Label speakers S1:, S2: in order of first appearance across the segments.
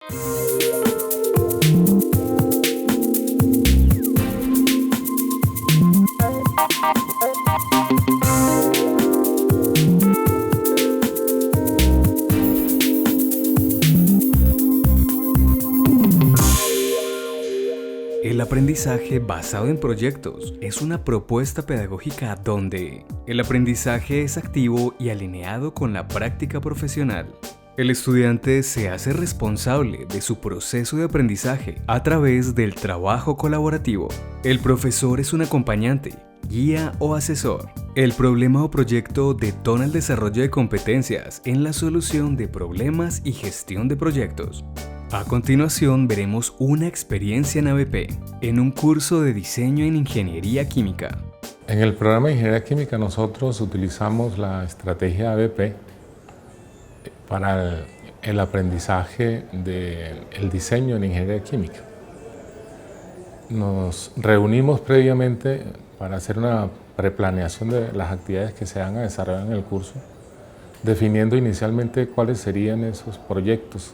S1: El aprendizaje basado en proyectos es una propuesta pedagógica donde el aprendizaje es activo y alineado con la práctica profesional. El estudiante se hace responsable de su proceso de aprendizaje a través del trabajo colaborativo. El profesor es un acompañante, guía o asesor. El problema o proyecto detona el desarrollo de competencias en la solución de problemas y gestión de proyectos. A continuación veremos una experiencia en ABP, en un curso de diseño en Ingeniería Química.
S2: En el programa de Ingeniería Química nosotros utilizamos la estrategia ABP para el aprendizaje del diseño en Ingeniería Química. Nos reunimos previamente para hacer una preplaneación de las actividades que se van a desarrollar en el curso, definiendo inicialmente cuáles serían esos proyectos,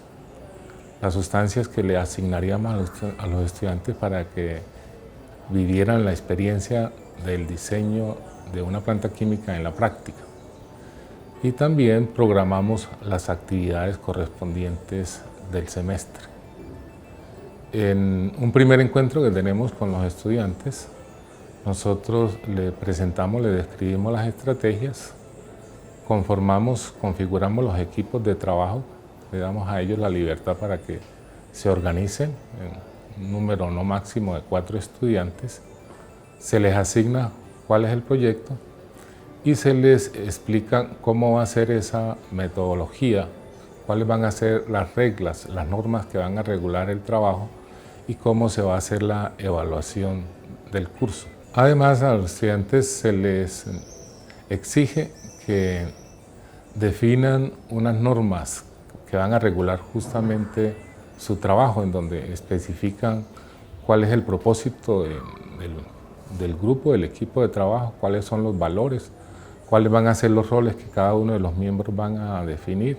S2: las sustancias que le asignaríamos a los estudiantes para que vivieran la experiencia del diseño de una planta química en la práctica. Y también programamos las actividades correspondientes del semestre. En un primer encuentro que tenemos con los estudiantes, nosotros le presentamos, le describimos las estrategias, configuramos los equipos de trabajo, le damos a ellos la libertad para que se organicen en un número no máximo de 4 estudiantes, se les asigna cuál es el proyecto y se les explica cómo va a ser esa metodología, cuáles van a ser las reglas, las normas que van a regular el trabajo y cómo se va a hacer la evaluación del curso. Además, a los estudiantes se les exige que definan unas normas que van a regular justamente su trabajo, en donde especifican cuál es el propósito del grupo, del equipo de trabajo, cuáles son los valores, cuáles van a ser los roles que cada uno de los miembros van a definir,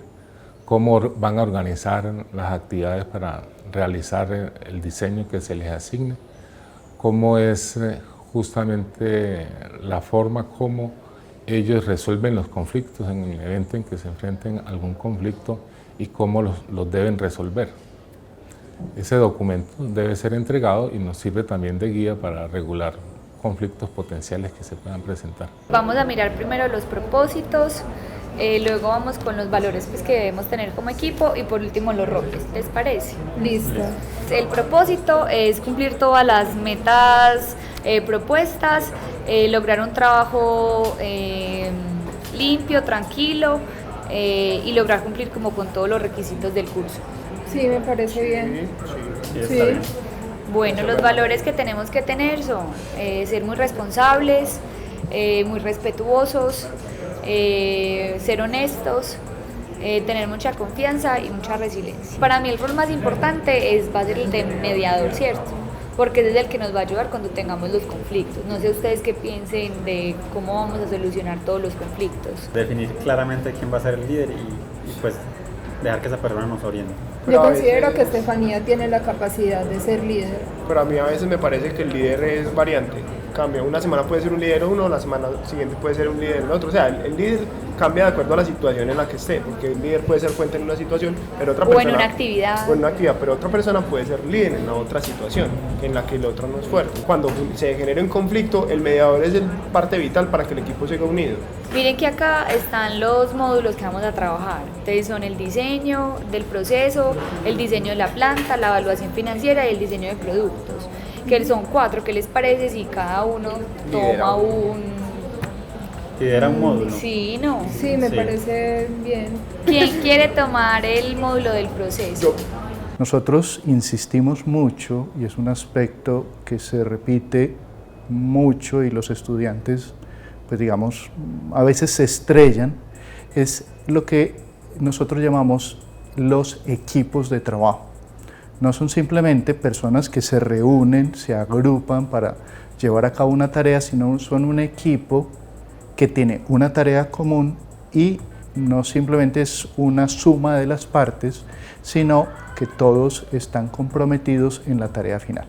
S2: cómo van a organizar las actividades para realizar el diseño que se les asigne, cómo es justamente la forma como ellos resuelven los conflictos en el evento en que se enfrenten a algún conflicto y cómo los deben resolver. Ese documento debe ser entregado y nos sirve también de guía para regular conflictos potenciales que se puedan presentar.
S3: Vamos a mirar primero los propósitos, luego vamos con los valores que debemos tener como equipo y por último los roles. ¿Les parece?
S4: Listo.
S3: El propósito es cumplir todas las metas propuestas, lograr un trabajo limpio, tranquilo y lograr cumplir como con todos los requisitos del curso.
S4: Sí, me parece bien.
S5: Sí.
S3: Bueno, los valores que tenemos que tener son ser muy responsables, muy respetuosos, ser honestos, tener mucha confianza y mucha resiliencia. Para mí el rol más importante va a ser el de mediador, ¿cierto? Porque es el que nos va a ayudar cuando tengamos los conflictos. No sé ustedes qué piensen de cómo vamos a solucionar todos los conflictos.
S5: Definir claramente quién va a ser el líder y pues dejar que esa persona nos oriente.
S4: Yo considero que Estefanía tiene la capacidad de ser líder.
S6: Pero a mí a veces me parece que el líder es variante. Cambia, una semana puede ser un líder uno, la semana siguiente puede ser un líder el otro. O sea, el líder cambia de acuerdo a la situación en la que esté, porque el líder puede ser fuente en una situación, pero otra persona...
S3: O en una actividad.
S6: O en una actividad, pero otra persona puede ser líder en la otra situación, en la que el otro no es fuerte. Cuando se genera un conflicto, el mediador es parte vital para que el equipo siga unido.
S3: Miren que acá están los módulos que vamos a trabajar. Entonces son el diseño del proceso, el diseño de la planta, la evaluación financiera y el diseño de productos. Que son 4, ¿qué les parece si cada uno toma
S5: Lidera un módulo.
S3: Sí, no.
S4: Sí, me parece bien.
S3: ¿Quién quiere tomar el módulo del proceso?
S7: Nosotros insistimos mucho, y es un aspecto que se repite mucho y los estudiantes, pues digamos, a veces se estrellan, es lo que nosotros llamamos los equipos de trabajo. No son simplemente personas que se reúnen, se agrupan para llevar a cabo una tarea, sino son un equipo que tiene una tarea común y no simplemente es una suma de las partes, sino que todos están comprometidos en la tarea final.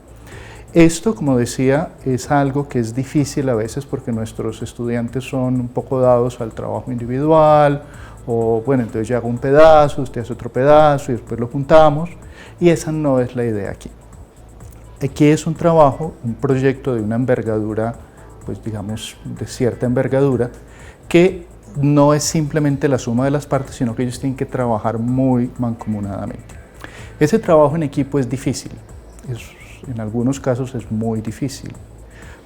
S7: Esto, como decía, es algo que es difícil a veces porque nuestros estudiantes son un poco dados al trabajo individual, o bueno, entonces yo hago un pedazo, usted hace otro pedazo y después lo juntamos, y esa no es la idea aquí. Aquí es un trabajo, un proyecto de una envergadura, pues digamos de cierta envergadura, que no es simplemente la suma de las partes, sino que ellos tienen que trabajar muy mancomunadamente. Ese trabajo en equipo es difícil, en algunos casos es muy difícil,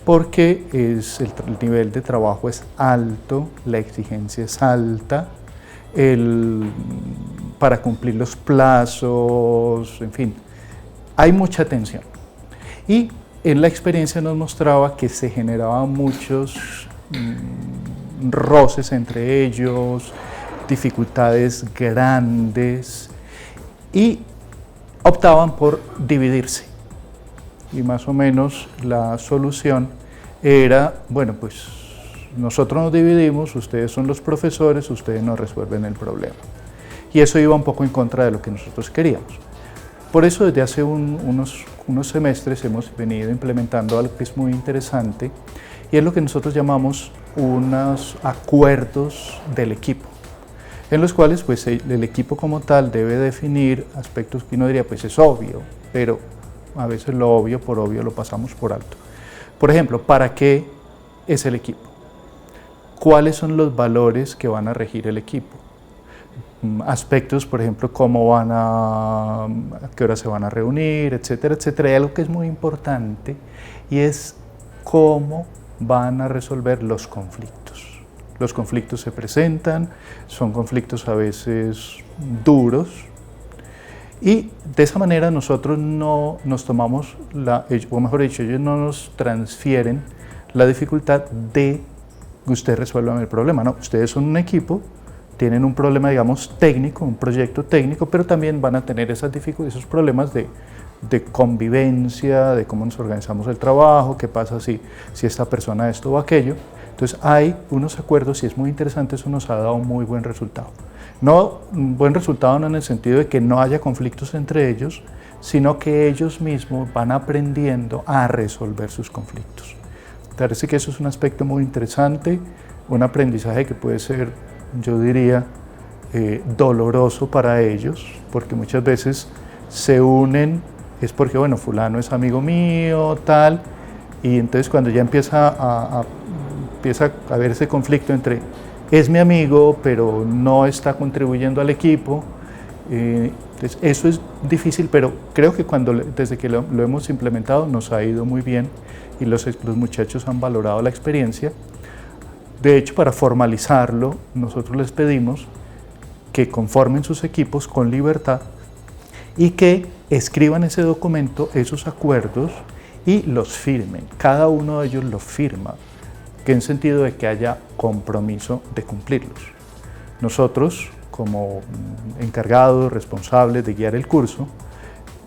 S7: porque el nivel de trabajo es alto, la exigencia es alta, para cumplir los plazos, en fin, hay mucha tensión. Y en la experiencia nos mostraba que se generaban muchos roces entre ellos, dificultades grandes, y optaban por dividirse. Y más o menos la solución era, bueno, pues nosotros nos dividimos, ustedes son los profesores, ustedes nos resuelven el problema. Y eso iba un poco en contra de lo que nosotros queríamos. Por eso desde hace unos semestres hemos venido implementando algo que es muy interesante, y es lo que nosotros llamamos unos acuerdos del equipo, en los cuales pues, el equipo como tal debe definir aspectos que uno diría pues es obvio, pero a veces lo obvio por obvio lo pasamos por alto. Por ejemplo, ¿para qué es el equipo? ¿Cuáles son los valores que van a regir el equipo? Aspectos, por ejemplo, cómo a qué hora se van a reunir, etcétera, etcétera. Hay algo que es muy importante y es cómo van a resolver los conflictos. Los conflictos se presentan, son conflictos a veces duros, y de esa manera nosotros no nos tomamos, o mejor dicho, ellos no nos transfieren la dificultad de que ustedes resuelvan el problema. No, ustedes son un equipo, tienen un problema, digamos, técnico, un proyecto técnico, pero también van a tener esas dificultades, esos problemas de convivencia, de cómo nos organizamos el trabajo, qué pasa si esta persona esto o aquello. Entonces hay unos acuerdos y es muy interesante, eso nos ha dado un muy buen resultado. No un buen resultado no en el sentido de que no haya conflictos entre ellos, sino que ellos mismos van aprendiendo a resolver sus conflictos. Parece que eso es un aspecto muy interesante, un aprendizaje que puede ser, yo diría, doloroso para ellos, porque muchas veces se unen, es porque, bueno, fulano es amigo mío, tal, y entonces cuando ya empieza a haber ese conflicto entre es mi amigo, pero no está contribuyendo al equipo, entonces eso es difícil, pero creo que desde que lo hemos implementado nos ha ido muy bien y los muchachos han valorado la experiencia. De hecho, para formalizarlo, nosotros les pedimos que conformen sus equipos con libertad y que escriban ese documento, esos acuerdos, y los firmen. Cada uno de ellos los firma, que en sentido de que haya compromiso de cumplirlos. Nosotros, como encargados, responsables de guiar el curso,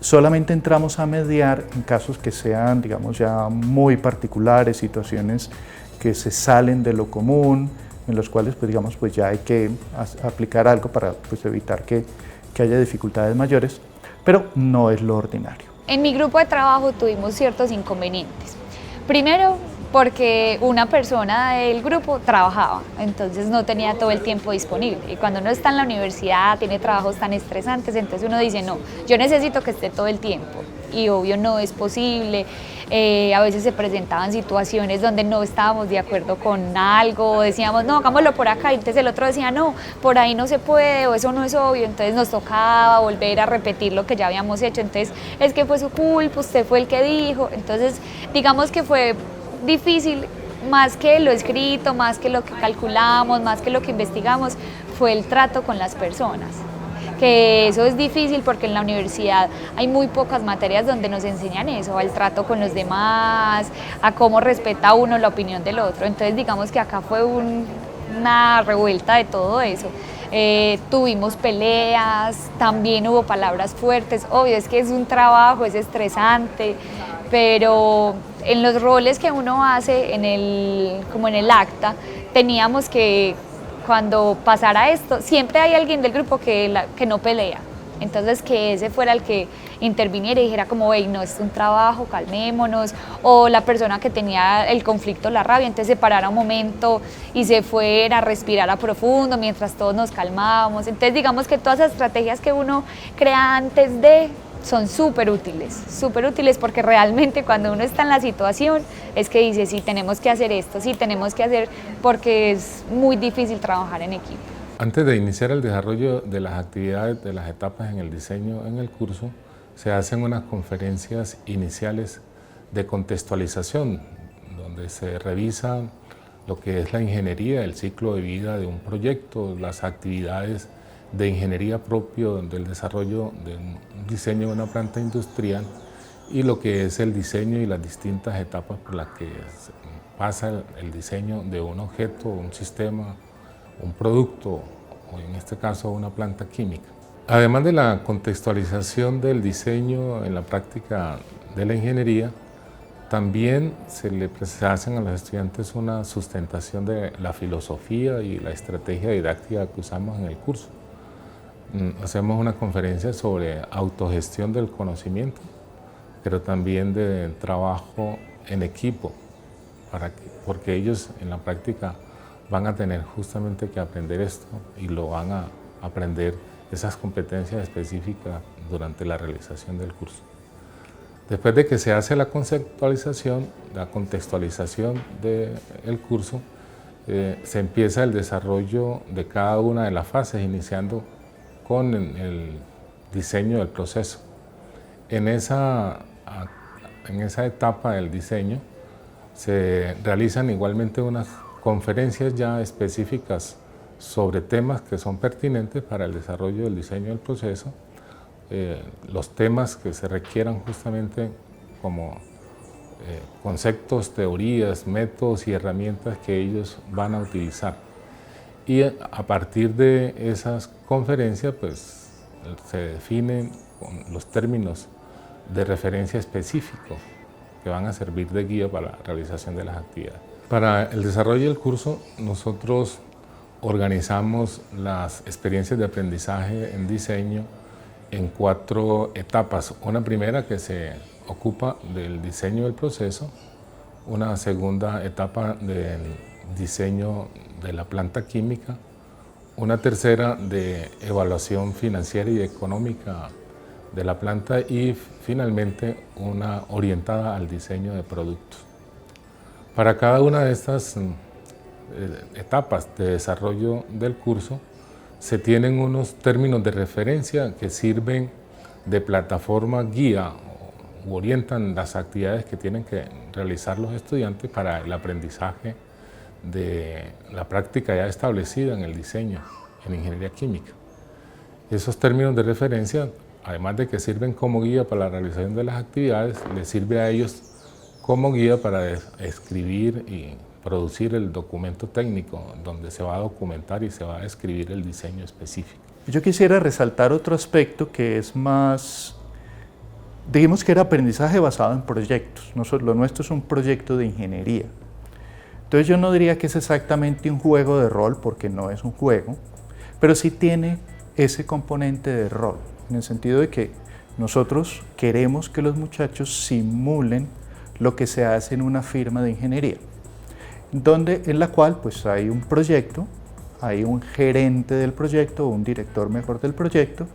S7: solamente entramos a mediar en casos que sean, digamos, ya muy particulares, situaciones que se salen de lo común, en los cuales, pues, digamos, pues ya hay que aplicar algo para, pues, evitar que haya dificultades mayores, pero no es lo ordinario.
S3: En mi grupo de trabajo tuvimos ciertos inconvenientes. Primero, porque una persona del grupo trabajaba, entonces no tenía todo el tiempo disponible. Y cuando uno está en la universidad, tiene trabajos tan estresantes, entonces uno dice, no, yo necesito que esté todo el tiempo. Y obvio no es posible. A veces se presentaban situaciones donde no estábamos de acuerdo con algo, decíamos, no, hagámoslo por acá, y entonces el otro decía, no, por ahí no se puede, o eso no es obvio, entonces nos tocaba volver a repetir lo que ya habíamos hecho, entonces es que fue su culpa, usted fue el que dijo, entonces digamos que fue difícil, más que lo escrito, más que lo que calculamos, más que lo que investigamos, fue el trato con las personas. Que eso es difícil porque en la universidad hay muy pocas materias donde nos enseñan eso, al trato con los demás, a cómo respeta uno la opinión del otro. Entonces digamos que acá fue una revuelta de todo eso. Tuvimos peleas, también hubo palabras fuertes, obvio es que es un trabajo, es estresante, pero en los roles que uno hace como en el acta, teníamos que cuando pasara esto, siempre hay alguien del grupo que no pelea. Entonces que ese fuera el que interviniera y dijera como, hey, no es un trabajo, calmémonos, o la persona que tenía el conflicto, la rabia, entonces se parara un momento y se fuera a respirar a profundo mientras todos nos calmábamos. Entonces digamos que todas las estrategias que uno crea antes de son súper útiles porque realmente cuando uno está en la situación es que dice, sí, tenemos que hacer esto, sí, tenemos que hacer, porque es muy difícil trabajar en equipo.
S2: Antes de iniciar el desarrollo de las actividades, de las etapas en el diseño en el curso, se hacen unas conferencias iniciales de contextualización, donde se revisa lo que es la ingeniería, el ciclo de vida de un proyecto, las actividades de ingeniería propio del desarrollo de un diseño de una planta industrial y lo que es el diseño y las distintas etapas por las que pasa el diseño de un objeto, un sistema, un producto, o en este caso una planta química. Además de la contextualización del diseño en la práctica de la ingeniería, también se hacen a los estudiantes una sustentación de la filosofía y la estrategia didáctica que usamos en el curso. Hacemos una conferencia sobre autogestión del conocimiento, pero también de trabajo en equipo, porque ellos en la práctica van a tener justamente que aprender esto y lo van a aprender esas competencias específicas durante la realización del curso. Después de que se hace la conceptualización, la contextualización del curso, se empieza el desarrollo de cada una de las fases, iniciando con el diseño del proceso. En esa etapa del diseño se realizan igualmente unas conferencias ya específicas sobre temas que son pertinentes para el desarrollo del diseño del proceso, los temas que se requieran justamente como conceptos, teorías, métodos y herramientas que ellos van a utilizar. Y a partir de esas conferencias pues, se definen los términos de referencia específicos que van a servir de guía para la realización de las actividades. Para el desarrollo del curso, nosotros organizamos las experiencias de aprendizaje en diseño en 4 etapas. Una primera que se ocupa del diseño del proceso, una segunda etapa del diseño de la planta química, una tercera de evaluación financiera y económica de la planta y finalmente una orientada al diseño de productos. Para cada una de estas etapas de desarrollo del curso se tienen unos términos de referencia que sirven de plataforma guía o orientan las actividades que tienen que realizar los estudiantes para el aprendizaje de la práctica ya establecida en el diseño en ingeniería química. Esos términos de referencia, además de que sirven como guía para la realización de las actividades, les sirve a ellos como guía para escribir y producir el documento técnico donde se va a documentar y se va a escribir el diseño específico.
S7: Yo quisiera resaltar otro aspecto que es más, digamos que era aprendizaje basado en proyectos. Lo nuestro es un proyecto de ingeniería. Entonces yo no diría que es exactamente un juego de rol, porque no es un juego, pero sí tiene ese componente de rol, en el sentido de que nosotros queremos que los muchachos simulen lo que se hace en una firma de ingeniería, en la cual pues hay un proyecto, hay un gerente del proyecto, o un director mejor del proyecto,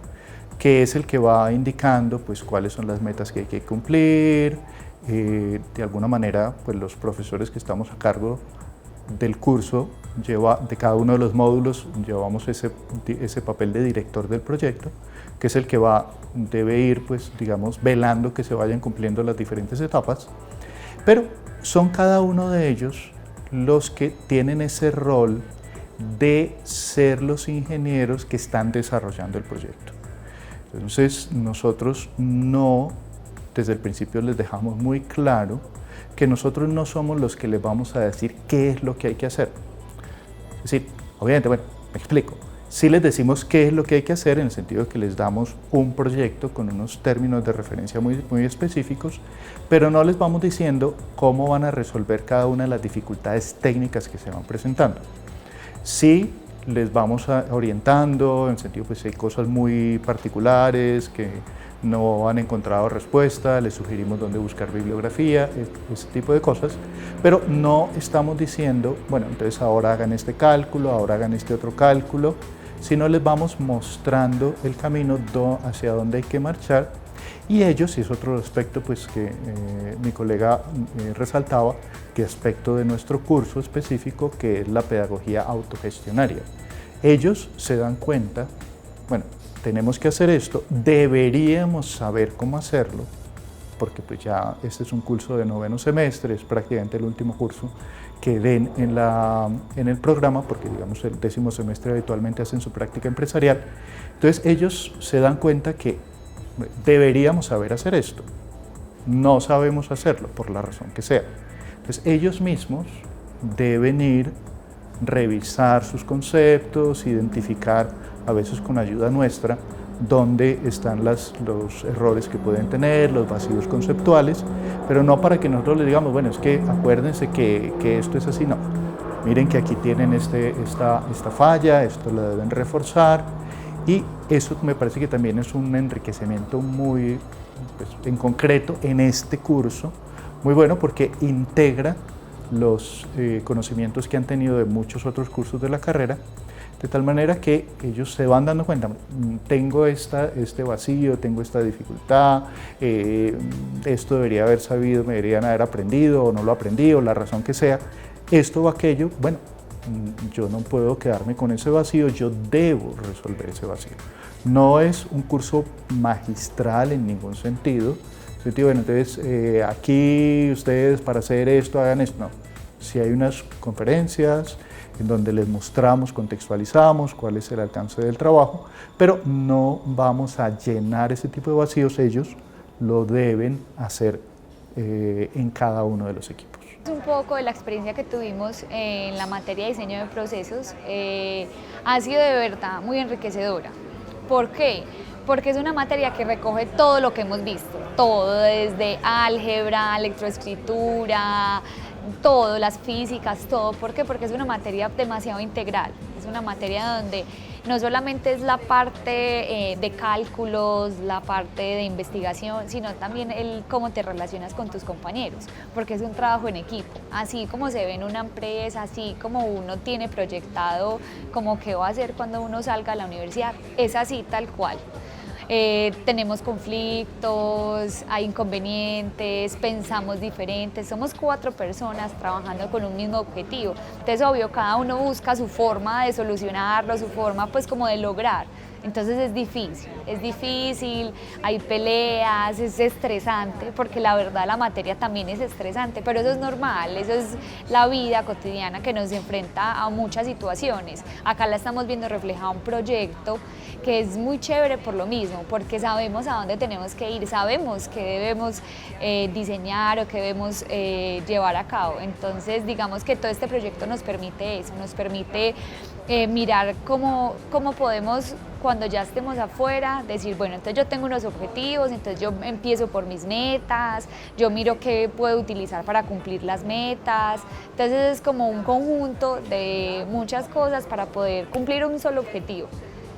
S7: que es el que va indicando pues cuáles son las metas que hay que cumplir. De alguna manera pues los profesores que estamos a cargo del curso, de cada uno de los módulos, llevamos ese papel de director del proyecto, que es el que debe ir pues digamos velando que se vayan cumpliendo las diferentes etapas, pero son cada uno de ellos los que tienen ese rol de ser los ingenieros que están desarrollando el proyecto. Entonces nosotros desde el principio les dejamos muy claro que nosotros no somos los que les vamos a decir qué es lo que hay que hacer. Es decir, obviamente, bueno, me explico. Sí les decimos qué es lo que hay que hacer en el sentido de que les damos un proyecto con unos términos de referencia muy, muy específicos, pero no les vamos diciendo cómo van a resolver cada una de las dificultades técnicas que se van presentando. Sí les vamos orientando, en sentido, pues hay cosas muy particulares que no han encontrado respuesta, les sugerimos dónde buscar bibliografía, ese tipo de cosas, pero no estamos diciendo, bueno, entonces ahora hagan este cálculo, ahora hagan este otro cálculo, sino les vamos mostrando el camino hacia dónde hay que marchar. Y ellos, y es otro aspecto pues, que mi colega resaltaba, que aspecto de nuestro curso específico, que es la pedagogía autogestionaria. Ellos se dan cuenta, bueno, tenemos que hacer esto, deberíamos saber cómo hacerlo, porque pues ya este es un curso de 9º semestre, es prácticamente el último curso que den en el programa, porque digamos el 10º semestre habitualmente hacen su práctica empresarial. Entonces ellos se dan cuenta que deberíamos saber hacer esto, no sabemos hacerlo por la razón que sea. Entonces ellos mismos deben ir, revisar sus conceptos, identificar a veces con ayuda nuestra dónde están los errores que pueden tener, los vacíos conceptuales, pero no para que nosotros les digamos, bueno, es que acuérdense que esto es así, no. Miren que aquí tienen esta falla, esto lo deben reforzar, y eso me parece que también es un enriquecimiento muy, pues, en concreto, en este curso, muy bueno porque integra los conocimientos que han tenido de muchos otros cursos de la carrera, de tal manera que ellos se van dando cuenta, tengo este vacío, tengo esta dificultad, esto debería haber sabido, me deberían haber aprendido o no lo aprendí, o la razón que sea, esto o aquello, bueno, yo no puedo quedarme con ese vacío, yo debo resolver ese vacío. No es un curso magistral en ningún sentido, bueno, entonces aquí ustedes para hacer esto hagan esto, no. Si hay unas conferencias en donde les mostramos, contextualizamos cuál es el alcance del trabajo, pero no vamos a llenar ese tipo de vacíos, ellos lo deben hacer en cada uno de los equipos.
S3: Un poco de la experiencia que tuvimos en la materia de diseño de procesos ha sido de verdad muy enriquecedora. ¿Por qué? Porque es una materia que recoge todo lo que hemos visto, todo desde álgebra, electroescritura, todo, las físicas, todo. ¿Por qué? Porque es una materia demasiado integral, es una materia donde no solamente es la parte de cálculos, la parte de investigación, sino también el cómo te relacionas con tus compañeros, porque es un trabajo en equipo, así como se ve en una empresa, así como uno tiene proyectado como qué va a hacer cuando uno salga a la universidad, es así tal cual. Tenemos conflictos, hay inconvenientes, pensamos diferentes, somos 4 personas trabajando con un mismo objetivo. Entonces, obvio, cada uno busca su forma de solucionarlo, su forma pues como de lograr. Entonces es difícil, hay peleas, es estresante, porque la verdad la materia también es estresante, pero eso es normal, eso es la vida cotidiana que nos enfrenta a muchas situaciones. Acá la estamos viendo reflejada un proyecto que es muy chévere por lo mismo, porque sabemos a dónde tenemos que ir, sabemos qué debemos diseñar o qué debemos llevar a cabo. Entonces digamos que todo este proyecto nos permite eso, nos permite mirar cómo podemos, cuando ya estemos afuera, decir, bueno, entonces yo tengo unos objetivos, entonces yo empiezo por mis metas, yo miro qué puedo utilizar para cumplir las metas. Entonces es como un conjunto de muchas cosas para poder cumplir un solo objetivo,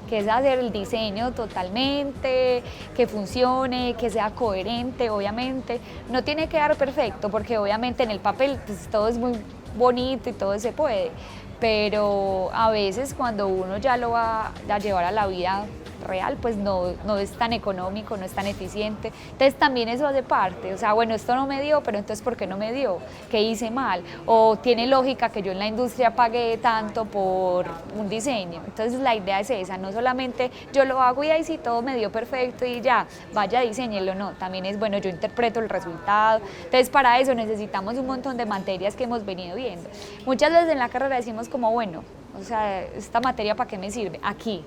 S3: que es hacer el diseño totalmente, que funcione, que sea coherente, obviamente. No tiene que dar perfecto, porque obviamente en el papel pues, todo es muy bonito y todo se puede, pero a veces cuando uno ya lo va a llevar a la vida real, pues no es tan económico, no es tan eficiente. Entonces también eso hace parte, o sea, bueno, esto no me dio, pero entonces ¿por qué no me dio? ¿Qué hice mal? O tiene lógica que yo en la industria pagué tanto por un diseño. Entonces la idea es esa, no solamente yo lo hago y ahí sí todo me dio perfecto y ya, vaya diseñelo, no, también es bueno, yo interpreto el resultado. Entonces para eso necesitamos un montón de materias que hemos venido viendo. Muchas veces en la carrera decimos como, bueno, o sea, ¿esta materia para qué me sirve? Aquí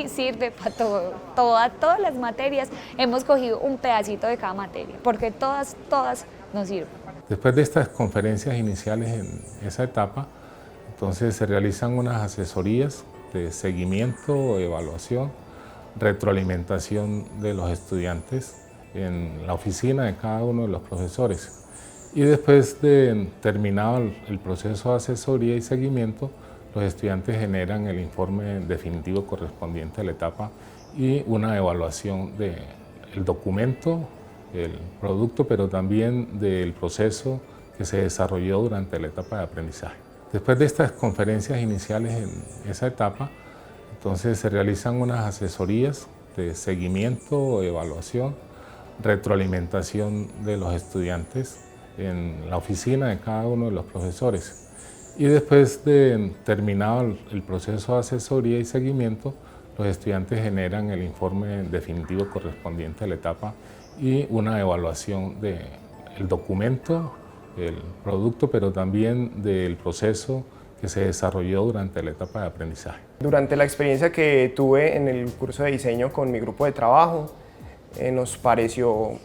S3: sirve para todo, todas las materias hemos cogido un pedacito de cada materia, porque todas nos sirven.
S2: Después de estas conferencias iniciales en esa etapa, entonces se realizan unas asesorías de seguimiento, evaluación, retroalimentación de los estudiantes en la oficina de cada uno de los profesores. Y después de terminado el proceso de asesoría y seguimiento, los estudiantes generan el informe definitivo correspondiente a la etapa y una evaluación del documento, el producto, pero también del proceso que se desarrolló durante la etapa de aprendizaje. Después de estas conferencias iniciales en esa etapa, entonces se realizan unas asesorías de seguimiento, evaluación, retroalimentación de los estudiantes en la oficina de cada uno de los profesores. Y después de terminado el proceso de asesoría y seguimiento, los estudiantes generan el informe definitivo correspondiente a la etapa y una evaluación del documento, el producto, pero también del proceso que se desarrolló durante la etapa de aprendizaje.
S6: Durante la experiencia que tuve en el curso de diseño con mi grupo de trabajo, nos pareció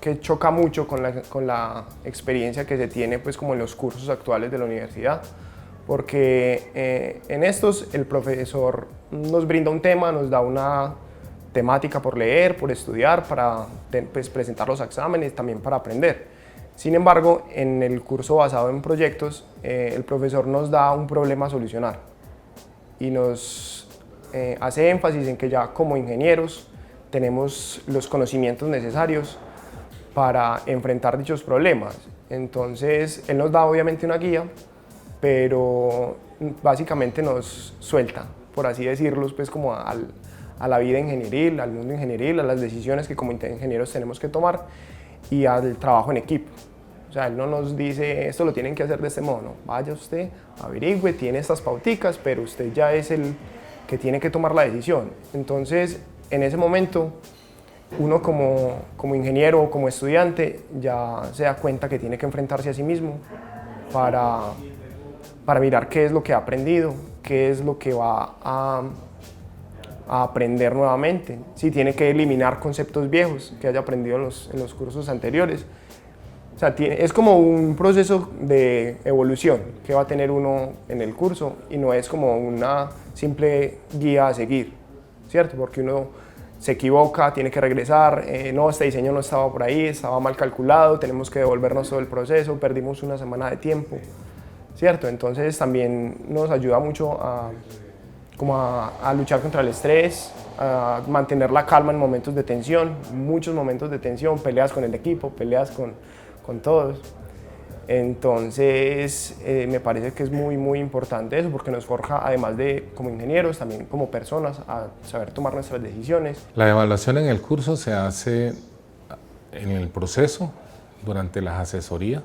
S6: que choca mucho con la experiencia que se tiene pues, como en los cursos actuales de la universidad, porque en estos el profesor nos brinda un tema, nos da una temática por leer, por estudiar, para pues, presentar los exámenes, también para aprender. Sin embargo, en el curso basado en proyectos, el profesor nos da un problema a solucionar y nos hace énfasis en que ya como ingenieros tenemos los conocimientos necesarios para enfrentar dichos problemas. Entonces, él nos da obviamente una guía, pero básicamente nos suelta, por así decirlo, pues como a la vida ingenieril, al mundo ingenieril, a las decisiones que como ingenieros tenemos que tomar y al trabajo en equipo. O sea, él no nos dice, esto lo tienen que hacer de este modo, no. Vaya usted, averigüe, tiene estas pauticas, pero usted ya es el que tiene que tomar la decisión. Entonces, en ese momento, uno como ingeniero o como estudiante ya se da cuenta que tiene que enfrentarse a sí mismo para mirar qué es lo que ha aprendido, qué es lo que va a aprender nuevamente. Si tiene que eliminar conceptos viejos que haya aprendido en los cursos anteriores. O sea, es como un proceso de evolución que va a tener uno en el curso y no es como una simple guía a seguir, ¿cierto? Porque uno se equivoca, tiene que regresar, no, este diseño no estaba por ahí, estaba mal calculado, tenemos que devolvernos todo el proceso, perdimos una semana de tiempo, ¿cierto? Entonces también nos ayuda mucho a luchar contra el estrés, a mantener la calma en momentos de tensión, muchos momentos de tensión, peleas con el equipo, peleas con todos. Entonces me parece que es muy importante eso porque nos forja, además de como ingenieros, también como personas a saber tomar nuestras decisiones.
S2: La evaluación en el curso se hace en el proceso, durante las asesorías.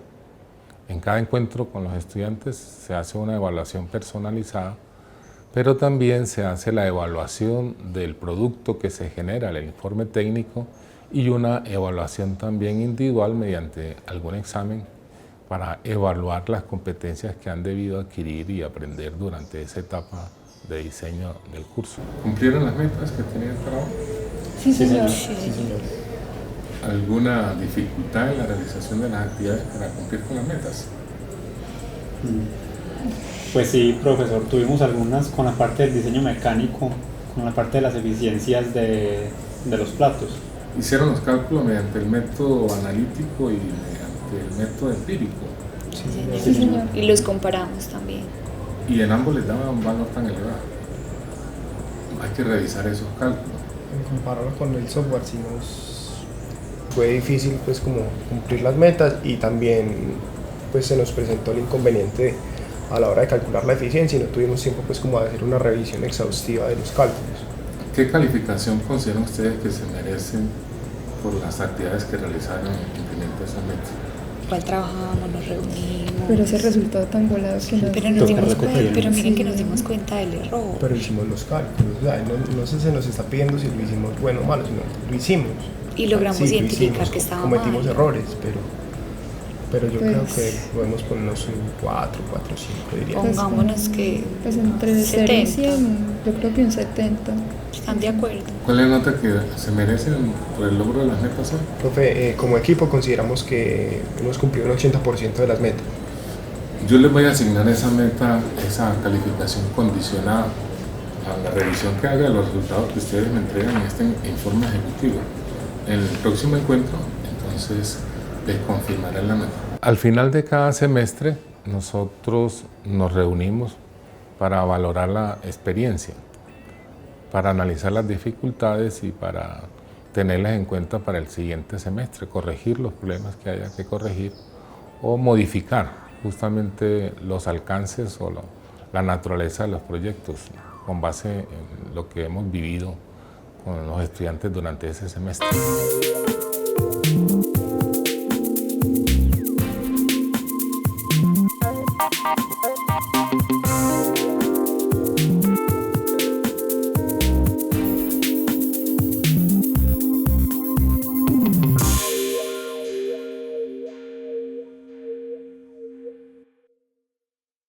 S2: En cada encuentro con los estudiantes se hace una evaluación personalizada, pero también se hace la evaluación del producto que se genera, el informe técnico, y una evaluación también individual mediante algún examen para evaluar las competencias que han debido adquirir y aprender durante esa etapa de diseño del curso. ¿Cumplieron las metas que tenían el trabajo?
S4: Sí, señor.
S5: Sí, señor.
S2: ¿Alguna dificultad en la realización de las actividades para cumplir con las metas?
S5: Pues sí, profesor, tuvimos algunas con la parte del diseño mecánico, con la parte de las eficiencias de los platos.
S2: ¿Hicieron los cálculos mediante el método analítico y mediante el método empírico?
S3: Sí, señor. Y los comparamos también.
S2: Y en ambos les daban un valor tan elevado. Hay que revisar esos cálculos.
S6: Compararlo con el software, sí nos fue difícil pues como cumplir las metas y también pues se nos presentó el inconveniente a la hora de calcular la eficiencia y no tuvimos tiempo pues como de hacer una revisión exhaustiva de los cálculos.
S2: ¿Qué calificación consideran ustedes que se merecen por las actividades que realizaron en cumplimiento de esas metas?
S3: Igual trabajábamos, nos reunimos.
S4: Pero ese resultado tan volado que nos...
S3: Pero miren que nos dimos cuenta del error.
S6: Pero hicimos los cálculos, o sea, no se nos está pidiendo si lo hicimos bueno o malo, sino lo hicimos.
S3: Y logramos
S6: Sí,
S3: identificar que estaba
S6: cometimos
S3: mal.
S6: errores, pero yo creo
S4: Pues-
S6: que podemos ponernos un 4, 5 diría.
S3: Pongámonos que
S4: Pues entre 0 y
S3: 70.
S4: 100, yo creo que un 70.
S3: están de acuerdo.
S2: ¿Cuál es la nota que se merecen por el logro de las metas hoy?
S6: Profe, como equipo consideramos que hemos cumplido un 80% de las metas.
S2: Yo les voy a asignar esa meta, esa calificación condicionada a la revisión que haga de los resultados que ustedes me entregan en este informe ejecutivo. En el próximo encuentro, entonces, les confirmaré la meta. Al final de cada semestre nosotros nos reunimos para valorar la experiencia, para analizar las dificultades y para tenerlas en cuenta para el siguiente semestre, corregir los problemas que haya que corregir o modificar justamente los alcances o la naturaleza de los proyectos con base en lo que hemos vivido con los estudiantes durante ese semestre.